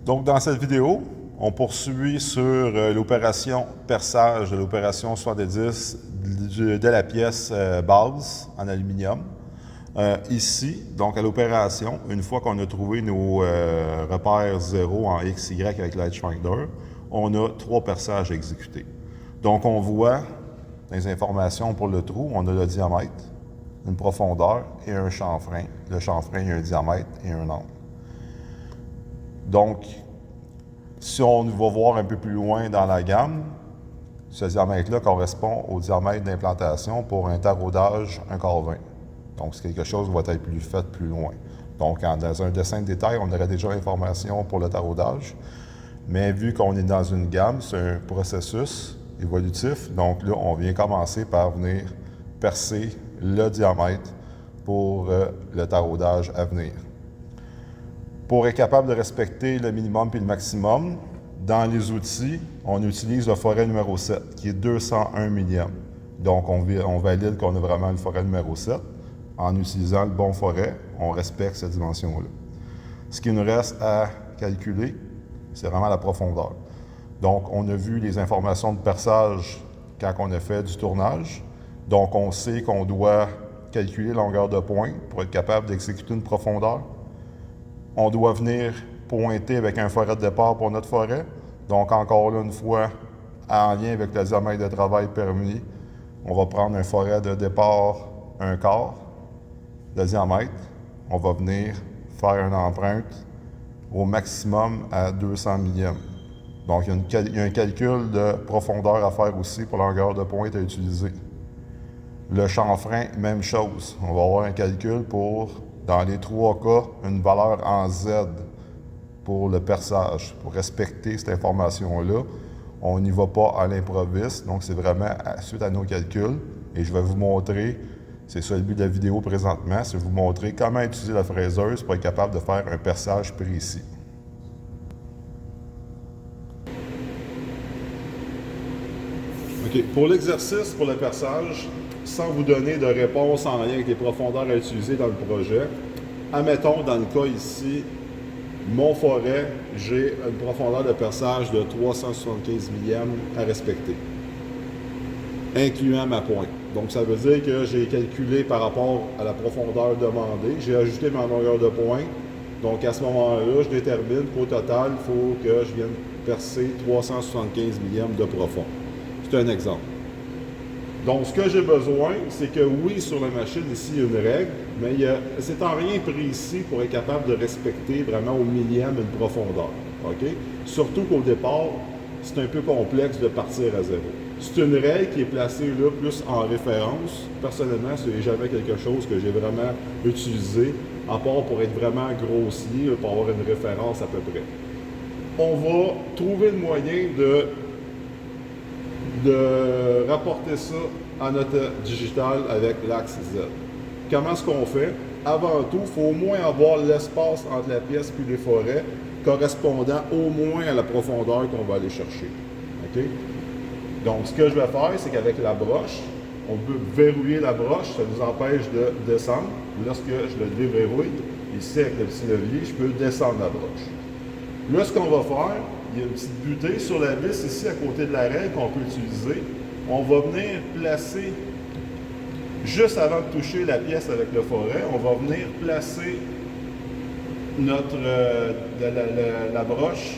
Donc, dans cette vidéo, on poursuit sur l'opération perçage de l'opération 70 de la pièce base en aluminium. Ici, donc à l'opération, une fois qu'on a trouvé nos repères 0 en X, Y avec l'Edgefinder, on a 3 perçages à exécuter. Donc, on voit les informations pour le trou, on a le diamètre, une profondeur et un chanfrein. Le chanfrein, il y a un diamètre et un angle. Donc, si on va voir un peu plus loin dans la gamme, ce diamètre-là correspond au diamètre d'implantation pour un taraudage 1/20. Donc, c'est quelque chose qui va être fait plus loin. Donc, dans un dessin de détail, on aurait déjà l'information pour le taraudage. Mais vu qu'on est dans une gamme, c'est un processus évolutif. Donc là, on vient commencer par venir percer le diamètre pour le taraudage à venir. Pour être capable de respecter le minimum et le maximum, dans les outils, on utilise le forêt numéro 7, qui est 201 millième. Donc, on valide qu'on a vraiment le forêt numéro 7. En utilisant le bon forêt, on respecte cette dimension-là. Ce qui nous reste à calculer, c'est vraiment la profondeur. Donc, on a vu les informations de perçage quand on a fait du tournage. Donc, on sait qu'on doit calculer la longueur de pointe pour être capable d'exécuter une profondeur. On doit venir pointer avec un forêt de départ pour notre forêt. Donc, encore là, une fois, en lien avec le diamètre de travail permis, on va prendre un forêt de départ 1/4 de diamètre. On va venir faire une empreinte au maximum à 200 millième. Donc, il y a un calcul de profondeur à faire aussi pour la longueur de pointe à utiliser. Le chanfrein, même chose. On va avoir un calcul pour, dans les 3 cas, une valeur en Z pour le perçage. Pour respecter cette information-là, on n'y va pas à l'improviste. Donc, c'est vraiment suite à nos calculs. Et je vais vous montrer, c'est ça le but de la vidéo présentement, c'est de vous montrer comment utiliser la fraiseuse pour être capable de faire un perçage précis. OK. Pour l'exercice, pour le perçage, sans vous donner de réponse en lien avec les profondeurs à utiliser dans le projet, admettons, dans le cas ici, mon forêt, j'ai une profondeur de perçage de 375 millième à respecter, incluant ma pointe. Donc, ça veut dire que j'ai calculé par rapport à la profondeur demandée, j'ai ajouté ma longueur de pointe. Donc, à ce moment-là, je détermine qu'au total, il faut que je vienne percer 375 millième de profond. C'est un exemple. Donc, ce que j'ai besoin, c'est que oui, sur la machine, ici, il y a une règle, mais c'est en rien précis pour être capable de respecter vraiment au millième une profondeur. OK? Surtout qu'au départ, c'est un peu complexe de partir à zéro. C'est une règle qui est placée là plus en référence. Personnellement, ce n'est jamais quelque chose que j'ai vraiment utilisé, à part pour être vraiment grossier, pour avoir une référence à peu près. On va trouver le moyen de rapporter ça à notre digital avec l'axe Z. Comment est-ce qu'on fait? Avant tout, il faut au moins avoir l'espace entre la pièce et les forêts correspondant au moins à la profondeur qu'on va aller chercher. OK? Donc, ce que je vais faire, c'est qu'avec la broche, on peut verrouiller la broche, ça nous empêche de descendre. Lorsque je le déverrouille, ici avec le petit levier, je peux descendre la broche. Là, ce qu'on va faire, il y a une petite butée sur la vis ici à côté de la règle qu'on peut utiliser. On va venir placer, juste avant de toucher la pièce avec le forêt, on va venir placer notre, la broche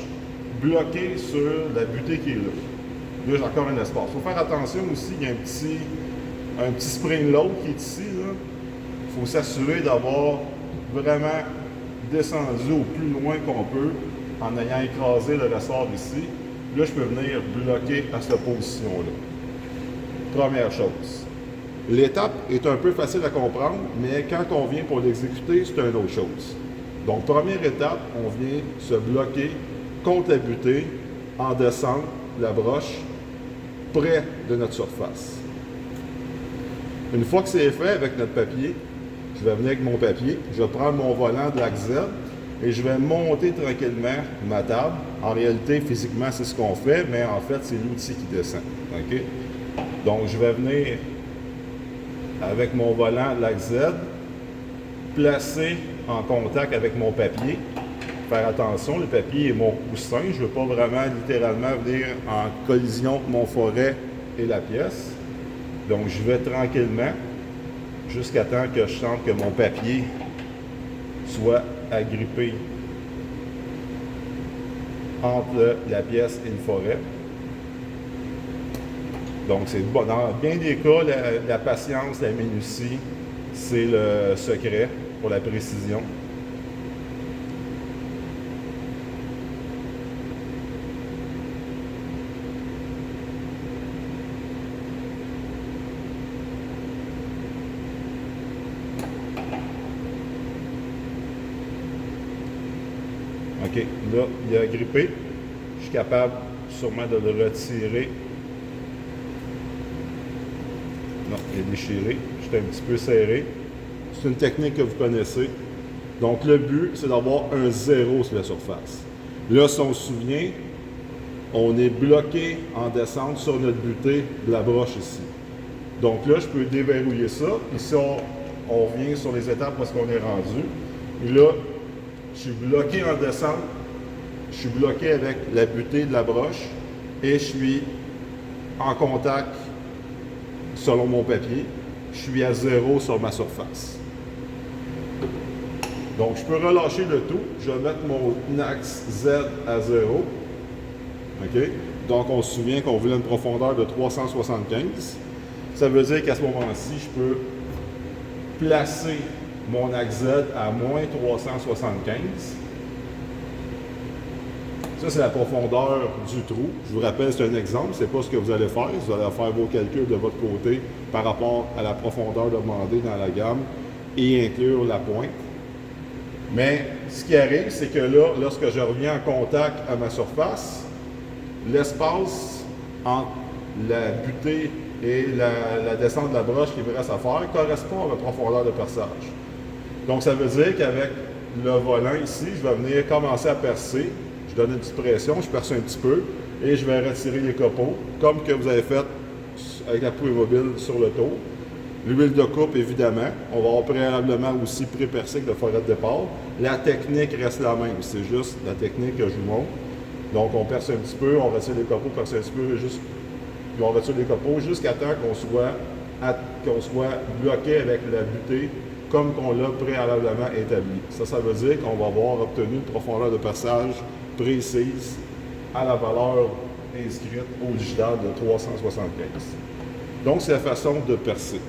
bloquée sur la butée qui est là. Là, j'ai encore un espace. Il faut faire attention aussi, il y a un petit spring load qui est ici. Il faut s'assurer d'avoir vraiment descendu au plus loin qu'on peut en ayant écrasé le ressort ici. Là, je peux venir bloquer à cette position-là. Première chose. L'étape est un peu facile à comprendre, mais quand on vient pour l'exécuter, c'est une autre chose. Donc, première étape, on vient se bloquer contre la butée en descente la broche près de notre surface. Une fois que c'est fait avec notre papier, je vais venir avec mon papier, je vais prendre mon volant de l'axe Z et je vais monter tranquillement ma table. En réalité, physiquement, c'est ce qu'on fait, mais en fait, c'est l'outil qui descend. OK? Donc, je vais venir avec mon volant de l'axe Z, placer en contact avec mon papier faire attention, le papier est mon coussin. Je ne veux pas vraiment littéralement venir en collision avec mon forêt et la pièce. Donc je vais tranquillement jusqu'à temps que je sente que mon papier soit agrippé entre la pièce et le forêt. Donc c'est bon. Dans bien des cas, la patience, la minutie, c'est le secret pour la précision. OK, là, il a grippé. Je suis capable sûrement de le retirer. Non, il est déchiré. J'étais un petit peu serré. C'est une technique que vous connaissez. Donc, le but, c'est d'avoir un 0 sur la surface. Là, si on se souvient, on est bloqué en descente sur notre butée de la broche ici. Donc là, je peux déverrouiller ça. Ici, on revient sur les étapes parce qu'on est rendu. Et là, je suis bloqué en descente. Je suis bloqué avec la butée de la broche et je suis en contact selon mon papier. Je suis à 0 sur ma surface. Donc, je peux relâcher le tout. Je vais mettre mon axe Z à 0. OK? Donc, on se souvient qu'on voulait une profondeur de 375. Ça veut dire qu'à ce moment-ci, je peux placer mon axe Z à moins 375. Ça, c'est la profondeur du trou. Je vous rappelle, c'est un exemple. Ce n'est pas ce que vous allez faire. Vous allez faire vos calculs de votre côté par rapport à la profondeur demandée dans la gamme et inclure la pointe. Mais ce qui arrive, c'est que là, lorsque je reviens en contact à ma surface, l'espace entre la butée et la descente de la broche qui me reste à faire correspond à ma profondeur de perçage. Donc, ça veut dire qu'avec le volant ici, je vais venir commencer à percer. Je donne une petite pression, je perce un petit peu et je vais retirer les copeaux, comme que vous avez fait avec la poulie mobile sur le tour. L'huile de coupe, évidemment. On va avoir préalablement aussi pré-percé avec le forêt de départ. La technique reste la même, c'est juste la technique que je vous montre. Donc, on perce un petit peu, on retire les copeaux, perce un petit peu, puis on retire les copeaux jusqu'à temps qu'on soit bloqué avec la butée comme qu'on l'a préalablement établi. Ça veut dire qu'on va avoir obtenu une profondeur de perçage précise à la valeur inscrite au digital de 375. Donc, c'est la façon de percer.